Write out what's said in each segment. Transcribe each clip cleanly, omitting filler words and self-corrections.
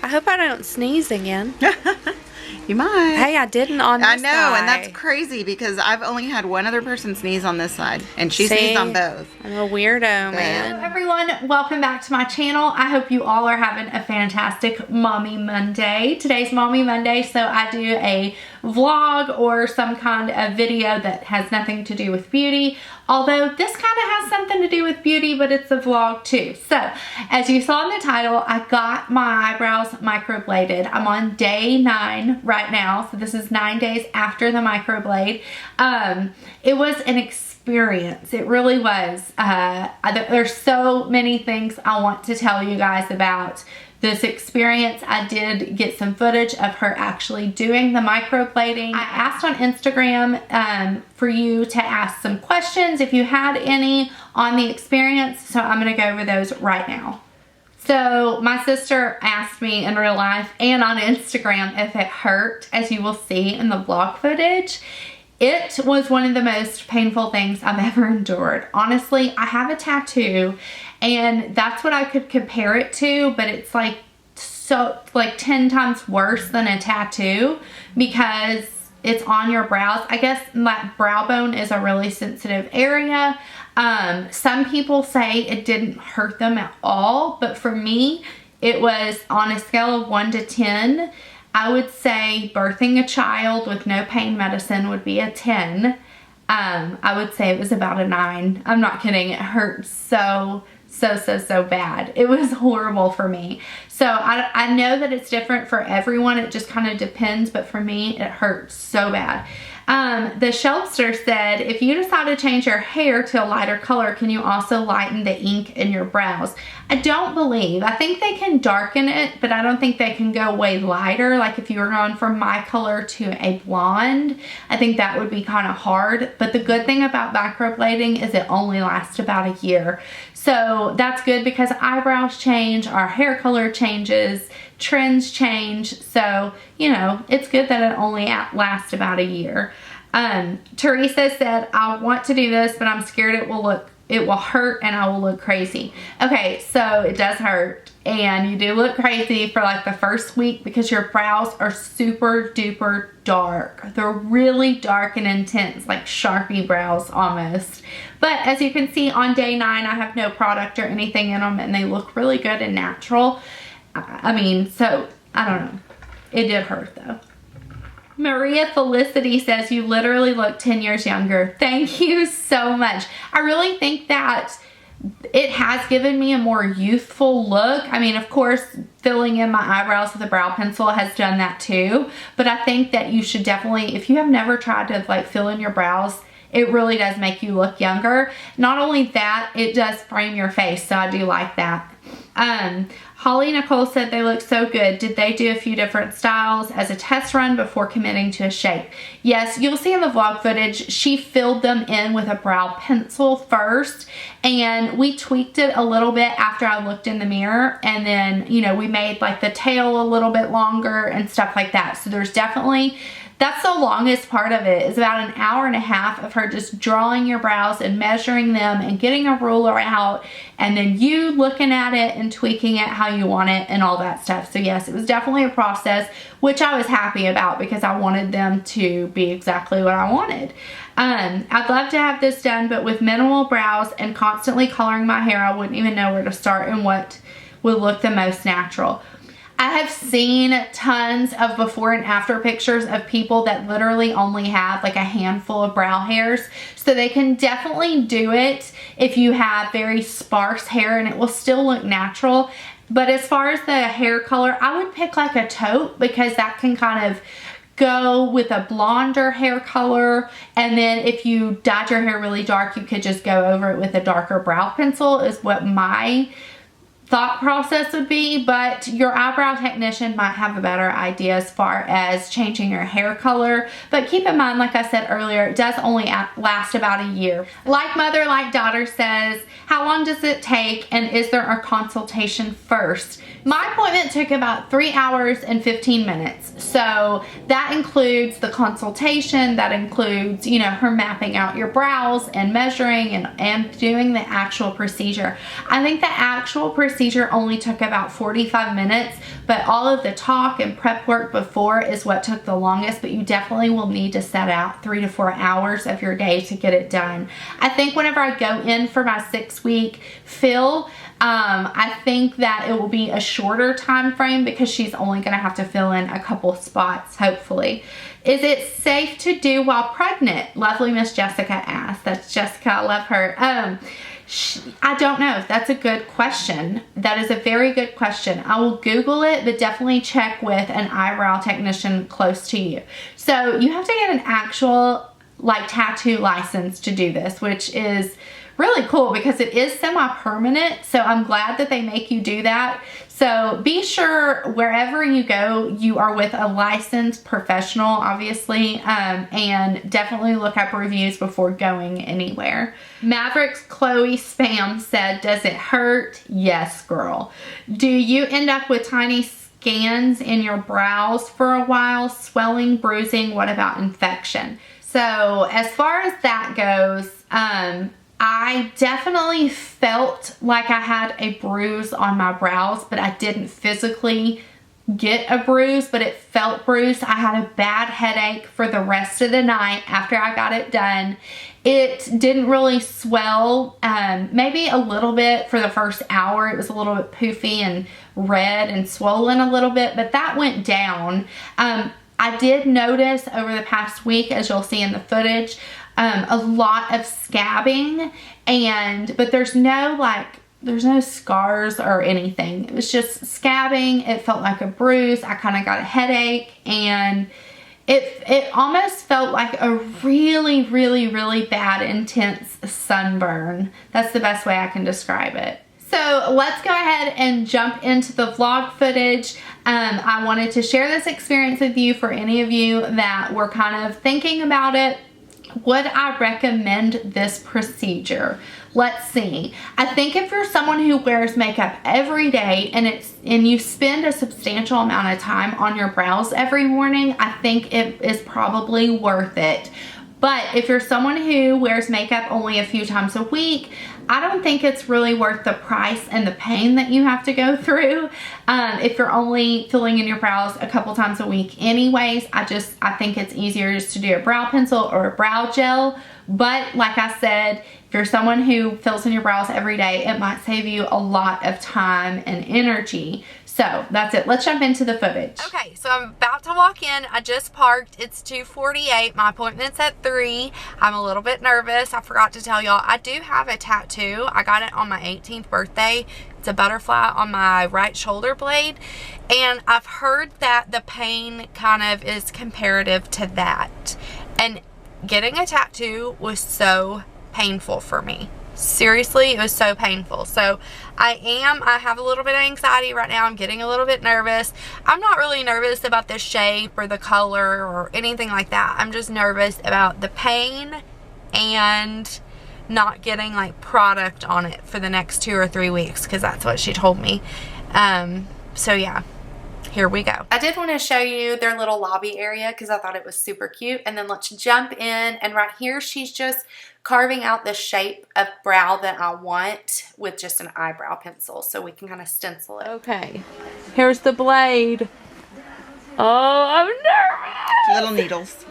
I hope I don't sneeze again. You might. Hey, I didn't on this I know, side. and that's crazy because I've only had one other person sneeze on this side, and she sneezed on both. I'm a weirdo, man. Hello everyone, welcome back to my channel. I hope you all are having a fantastic Mommy Monday. Today's Mommy Monday, so I do a vlog or some kind of video that has nothing to do with beauty. Although this kind of has something to do with beauty, but it's a vlog too. So, as you saw in the title, I got my eyebrows microbladed. I'm on day 9 right now, so this is 9 days after the microblade. It was an experience. It really was. There's so many things I want to tell you guys about this experience. I did get some footage of her actually doing the microblading. I asked on Instagram for you to ask some questions if you had any on the experience, so I'm going to go over those right now. So my sister asked me in real life and on Instagram if it hurt, as you will see in the vlog footage. It was one of the most painful things I've ever endured. Honestly, I have a tattoo and that's what I could compare it to, but it's like 10 times worse than a tattoo because it's on your brows. I guess my brow bone is a really sensitive area. Some people say it didn't hurt them at all, but for me, it was on a scale of 1 to 10. I would say birthing a child with no pain medicine would be a 10. I would say it was about a 9. I'm not kidding. It hurt so bad. It was horrible for me. So I know that it's different for everyone. It just kind of depends. But for me, it hurts so bad. The shelfster said, if you decide to change your hair to a lighter color, can you also lighten the ink in your brows? I don't believe. I think they can darken it, but I don't think they can go way lighter. Like if you were going from my color to a blonde, I think that would be kind of hard. But the good thing about microblading is it only lasts about a year. So that's good because eyebrows change, our hair color changes, trends change. So, you know, it's good that it only lasts about a year. Teresa said, I want to do this, but I'm scared it will hurt and I will look crazy. Okay, so it does hurt and you do look crazy for like the first week because your brows are super duper dark. They're really dark and intense, like Sharpie brows almost. But as you can see on day 9, I have no product or anything in them and they look really good and natural. I mean, so I don't know. It did hurt though. Maria Felicity says, you literally look 10 years younger. Thank you so much. I really think that it has given me a more youthful look. I mean, of course, filling in my eyebrows with a brow pencil has done that too. But I think that you should definitely, if you have never tried to like fill in your brows, it really does make you look younger. Not only that, it does frame your face. So I do like that. Holly Nicole said they look so good. Did they do a few different styles as a test run before committing to a shape? Yes, you'll see in the vlog footage, she filled them in with a brow pencil first and we tweaked it a little bit after I looked in the mirror and then, you know, we made like the tail a little bit longer and stuff like that. So there's definitely, that's the longest part of it, is about an hour and a half of her just drawing your brows and measuring them and getting a ruler out and then you looking at it and tweaking it how you want it and all that stuff. So yes, it was definitely a process, which I was happy about because I wanted them to be exactly what I wanted. I'd love to have this done, but with minimal brows and constantly coloring my hair, I wouldn't even know where to start and what would look the most natural. I have seen tons of before and after pictures of people that literally only have like a handful of brow hairs. So they can definitely do it if you have very sparse hair and it will still look natural. But as far as the hair color, I would pick like a taupe because that can kind of go with a blonder hair color. And then if you dyed your hair really dark, you could just go over it with a darker brow pencil is what my thought process would be, but your eyebrow technician might have a better idea as far as changing your hair color. But keep in mind, like I said earlier, it does only last about a year. Like Mother, Like Daughter says, how long does it take and is there a consultation first? My appointment took about 3 hours and 15 minutes. So that includes the consultation, that includes, you know, her mapping out your brows and measuring and doing the actual procedure. I think the actual procedure procedure only took about 45 minutes, but all of the talk and prep work before is what took the longest, but you definitely will need to set out 3 to 4 hours of your day to get it done. I think whenever I go in for my 6-week fill, I think that it will be a shorter time frame because she's only going to have to fill in a couple spots, hopefully. Is it safe to do while pregnant? Lovely Miss Jessica asked. That's Jessica. I love her. I don't know. That's a good question. That is a very good question. I will Google it, but definitely check with an eyebrow technician close to you. So you have to get an actual like tattoo license to do this, which is really cool because it is semi-permanent. So I'm glad that they make you do that. So be sure wherever you go, you are with a licensed professional, obviously, and definitely look up reviews before going anywhere. Mavericks Chloe Spam said, does it hurt? Yes, girl. Do you end up with tiny scans in your brows for a while? Swelling, bruising? What about infection? So as far as that goes, I definitely felt like I had a bruise on my brows, but I didn't physically get a bruise, but it felt bruised. I had a bad headache for the rest of the night after I got it done. It didn't really swell, maybe a little bit for the first hour. It was a little bit poofy and red and swollen a little bit, but that went down. I did notice over the past week, as you'll see in the footage, a lot of scabbing, but there's no scars or anything. It was just scabbing. It felt like a bruise. I kind of got a headache, and it almost felt like a really, really, really bad, intense sunburn. That's the best way I can describe it. So let's go ahead and jump into the vlog footage. I wanted to share this experience with you for any of you that were kind of thinking about it. Would I recommend this procedure? Let's see. I think if you're someone who wears makeup every day and you spend a substantial amount of time on your brows every morning, I think it is probably worth it. But if you're someone who wears makeup only a few times a week, I don't think it's really worth the price and the pain that you have to go through. If you're only filling in your brows a couple times a week anyways, I think it's easier just to do a brow pencil or a brow gel. But like I said, if you're someone who fills in your brows every day, it might save you a lot of time and energy. So that's it. Let's jump into the footage. Okay, so I'm about to walk in. I just parked. It's 2:48. My appointment's at 3. I'm a little bit nervous. I forgot to tell y'all, I do have a tattoo. I got it on my 18th birthday. It's a butterfly on my right shoulder blade. And I've heard that the pain kind of is comparative to that. And getting a tattoo was so painful for me. Seriously, it was so painful. So I have a little bit of anxiety right now. I'm getting a little bit nervous. I'm not really nervous about the shape or the color or anything like that. I'm just nervous about the pain and not getting like product on it for the next 2 or 3 weeks, because that's what she told me. So yeah, here we go. I did want to show you their little lobby area because I thought it was super cute. And then let's jump in, and right here she's just carving out the shape of brow that I want with just an eyebrow pencil, so we can kind of stencil it. Okay, here's the blade. Oh, I'm nervous. Little needles.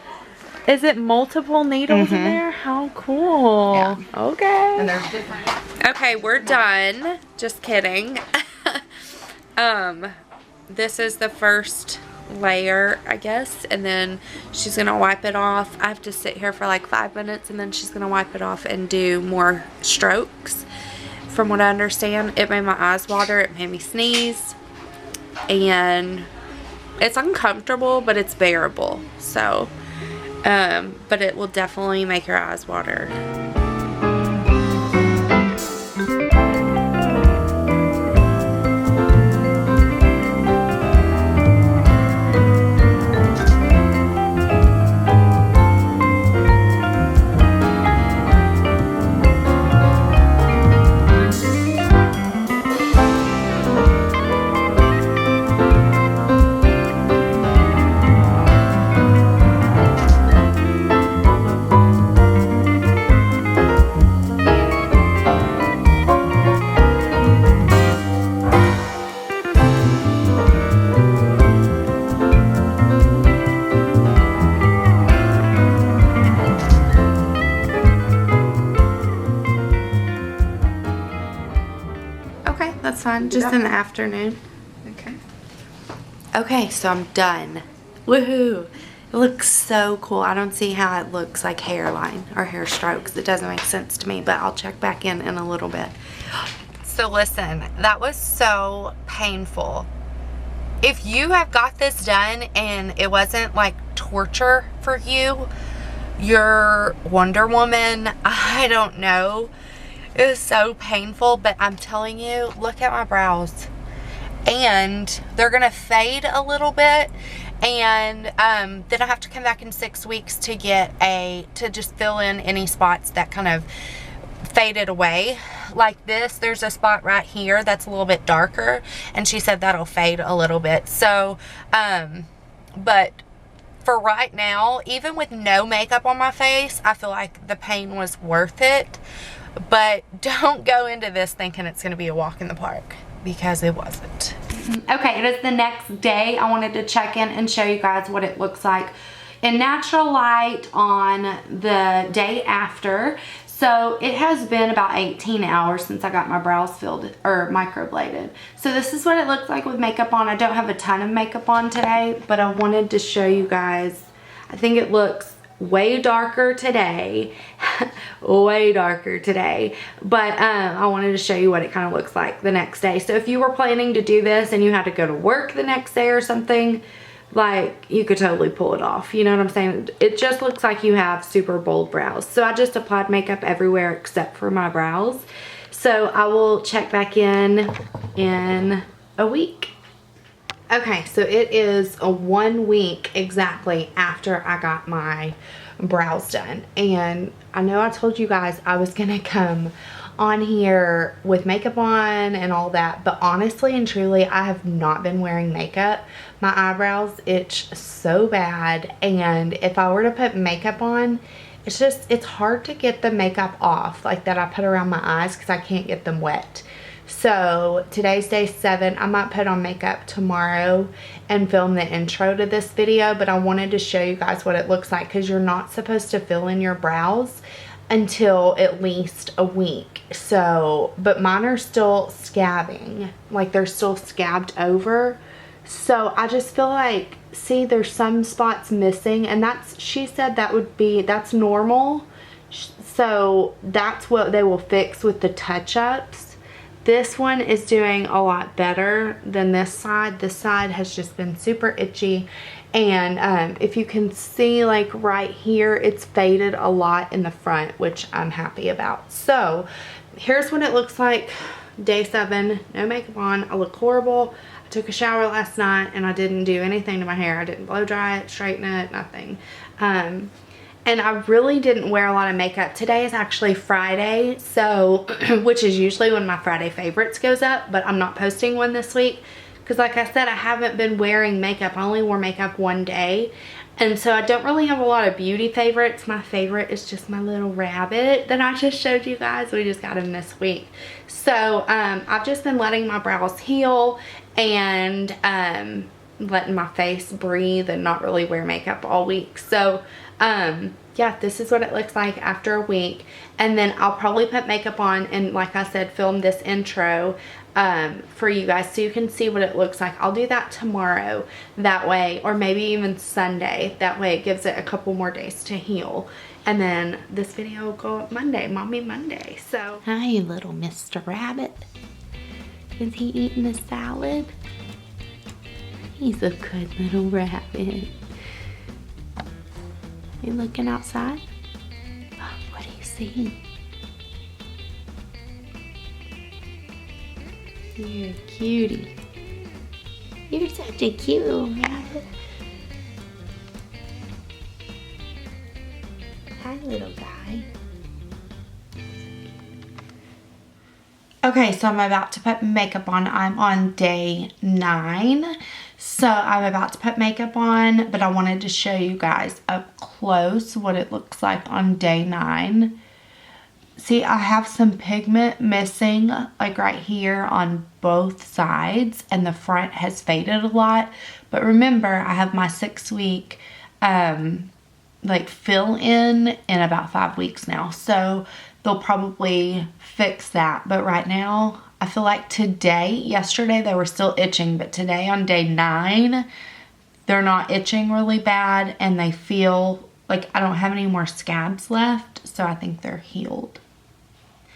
Is it multiple needles in there? How cool. Yeah. Okay. And there's different. Okay, we're done. Just kidding. This is the first layer, I guess, and then she's gonna wipe it off. I have to sit here for like 5 minutes, and then she's gonna wipe it off and do more strokes. From what I understand, it made my eyes water, it made me sneeze, and it's uncomfortable, but it's bearable. So but it will definitely make your eyes water. fine. Just in the afternoon. Okay. Okay, so I'm done. Woohoo! It looks so cool. I don't see how it looks like hairline or hair strokes. It doesn't make sense to me, but I'll check back in a little bit. So listen, that was so painful. If you have got this done and it wasn't like torture for you, you're Wonder Woman. I don't know. It was so painful, but I'm telling you, look at my brows. And they're gonna fade a little bit, and then I have to come back in 6 weeks to get to just fill in any spots that kind of faded away. Like this, there's a spot right here that's a little bit darker, and she said that'll fade a little bit. So but for right now, even with no makeup on my face, I feel like the pain was worth it. But don't go into this thinking it's going to be a walk in the park, because it wasn't. Okay, it is the next day. I wanted to check in and show you guys what it looks like in natural light on the day after. So it has been about 18 hours since I got my brows filled or microbladed. So this is what it looks like with makeup on. I don't have a ton of makeup on today, but I wanted to show you guys. I think it looks way darker today. Way darker today, but I wanted to show you what it kind of looks like the next day. So if you were planning to do this and you had to go to work the next day or something, like, you could totally pull it off. You know what I'm saying? It just looks like you have super bold brows. So I just applied makeup everywhere except for my brows. So I will check back in a week. Okay, so it is 1 week exactly after I got my brows done, and I know I told you guys I was gonna come on here with makeup on and all that, but honestly and truly, I have not been wearing makeup. My eyebrows itch so bad, and if I were to put makeup on, it's hard to get the makeup off like that I put around my eyes because I can't get them wet. So today's day 7. I might put on makeup tomorrow and film the intro to this video, but I wanted to show you guys what it looks like, because you're not supposed to fill in your brows until at least a week. So, but mine are still scabbing, like they're still scabbed over. So I just feel like, see, there's some spots missing, and she said that's normal. So that's what they will fix with the touch-ups. This one is doing a lot better than this side. This side has just been super itchy. And if you can see, like right here, it's faded a lot in the front, which I'm happy about. So here's what it looks like day 7. No makeup on. I look horrible. I took a shower last night and I didn't do anything to my hair. I didn't blow dry it, straighten it, nothing. And I really didn't wear a lot of makeup. Today is actually Friday, so which is usually when my Friday favorites goes up, but I'm not posting one this week because, like I said, I haven't been wearing makeup. I only wore makeup one day, and so I don't really have a lot of beauty favorites. My favorite is just my little rabbit that I just showed you guys. We just got him this week. So I've just been letting my brows heal and letting my face breathe and not really wear makeup all week. So yeah, this is what it looks like after a week, and then I'll probably put makeup on and, like I said, film this intro for you guys so you can see what it looks like. I'll do that tomorrow, that way, or maybe even Sunday. That way it gives it a couple more days to heal, and then this video will go up Monday, Mommy Monday. So hi, little Mr. Rabbit. Is he eating a salad? He's a good little rabbit. You looking outside? Oh, what do you see? You're a cutie. You're such a cute little rabbit. Hi, little guy. Okay, so I'm about to put makeup on. I'm on day 9. So I'm about to put makeup on, but I wanted to show you guys up close what it looks like on day 9. See, I have some pigment missing, like right here on both sides, and the front has faded a lot. But remember, I have my 6-week like fill in about 5 weeks now. So they'll probably fix that. But right now, I feel like yesterday they were still itching, but today on day 9, they're not itching really bad, and they feel like I don't have any more scabs left, so I think they're healed.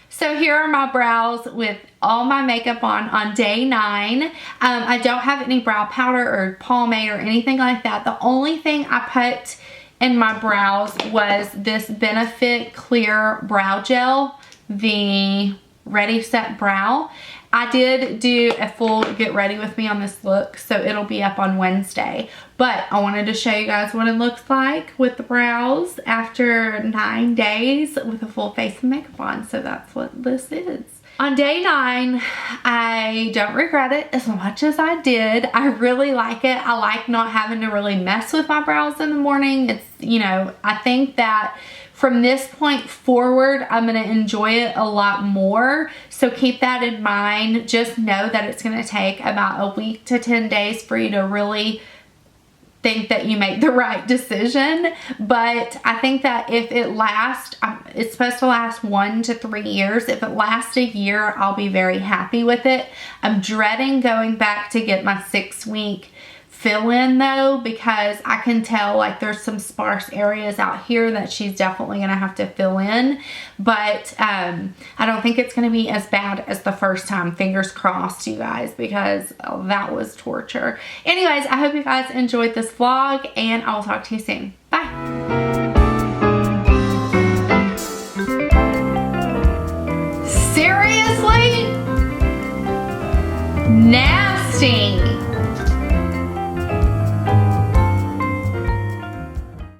So here are my brows with all my makeup on day 9. I don't have any brow powder or pomade or anything like that. The only thing I put in my brows was this Benefit Clear Brow Gel, the Ready Set Brow. I did do a full get ready with me on this look, so it'll be up on Wednesday. But I wanted to show you guys what it looks like with the brows after 9 days with a full face of makeup on. So that's what this is. On day 9, I don't regret it as much as I did. I really like it. I like not having to really mess with my brows in the morning. It's, you know, I think that from this point forward, I'm going to enjoy it a lot more. So keep that in mind. Just know that it's going to take about a week to 10 days for you to really think that you make the right decision. But I think that if it lasts, it's supposed to last 1 to 3 years. If it lasts a year, I'll be very happy with it. I'm dreading going back to get my 6-week fill-in though, because I can tell like there's some sparse areas out here that she's definitely gonna have to fill in. But I don't think it's gonna be as bad as the first time. Fingers crossed, you guys, because that was torture. Anyways, I hope you guys enjoyed this vlog, and I will talk to you soon. Bye. Seriously? Nasty.